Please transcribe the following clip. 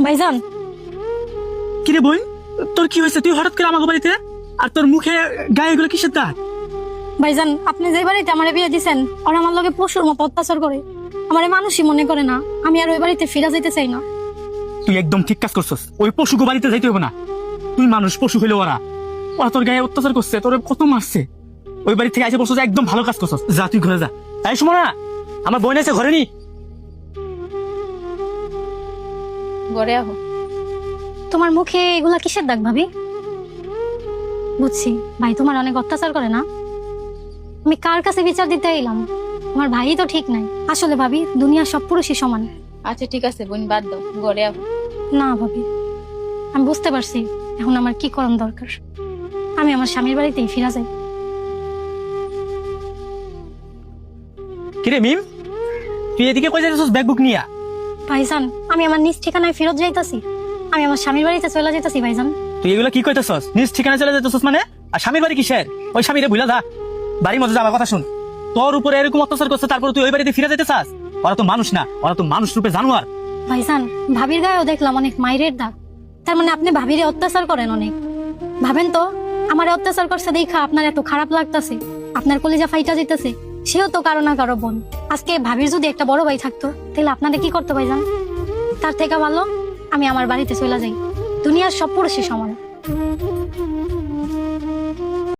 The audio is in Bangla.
ভাইজান। কিরে বোন, তোর কি হয়েছে? তুই হঠাৎ করে আমাকে বাড়িতে, আর তোর মুখে গায়ে এগুলো কিসের দাগ? ভাইজান, আপনি যে বাড়িতে আমারে বিয়ে দিছেন, ওরা আমার লগে পশুর মতো অত্যাচার করে। আমারে মানুষই মনে করে না। আমি আর ওই বাড়িতে ফিরে যেতে চাই না। তুই একদম ঠিক কাজ করছস। ওই পশুকে বাড়িতে যাইতে হবে না। তুই মানুষ, পশু হইলে ওরা ওরা তোর গায়ে অত্যাচার করছে, তোর কত মারছে। ওই বাড়ি থেকে এসে বসছ, একদম ভালো কাজ করছস। যা তুই ঘরে যা। তাই শোনো না, আমার বোন আছে ঘরে নি। ঘরে আহো। তোমার মুখে এগুলা কিসের দাগ ভাবি? বুঝছি, ভাই তোমার অনেক অত্যাচার করে না। আমি কার কাছে বিচার দিতে এলাম? আমার ভাই তো ঠিক নাই। আসলে ভাবি, দুনিয়ার সব পুরুষই সমান। আচ্ছা ঠিক আছে বোন, বাদ দাও, ঘরে আহো। না ভাবি, আমি বুঝতে পারছি এখন আমার কি করার দরকার। আমি আমার স্বামীর বাড়িতেই ফিরা যাই। কিরে মিম, তুই এদিকে কই যাইতেছস ব্যাগ বুক নিয়া? ভাইজান, আমি আমার নিজ ঠিকানায় ফেরত যাইতাছি। আমি আমার স্বামীর বাড়িতে চলে যাইতাছি ভাইজান। তুই এগুলো কি কইতেছস? নিজ ঠিকানা চলে যাইতেছস মানে? আর স্বামীর বাড়ি কিসের? ওই স্বামীরে ভুলা যা। বাড়ির মধ্যে যাবার কথা শুন। তোর উপরে এরকম অত্যাচার করছে, তারপর তুই ওই বাড়িতে ফিরে যেতে চাস? ওরা তো মানুষ না, ওরা তো মানুষ রূপে জানোয়ার। ভাইজান, ভাবির গায়েও দেখলাম অনেক মায়ের দাগ। তার মানে আপনি ভাবিরে অত্যাচার করেন অনেক। ভাবেন তো, আমার অত্যাচার করছে দেখা আপনার এত খারাপ লাগতেছে, আপনার কলিজা ফাইটা যেতেছে। সেও তো কারো না কারো বোন। আজকে ভাবির যদি একটা বড় ভাই থাকতো, তাহলে আপনাদের কি করতে ভাইজান? তার থেকে ভালো আমি আমার বাড়িতে চলে যাই। দুনিয়ার সব পুরুষই সমান।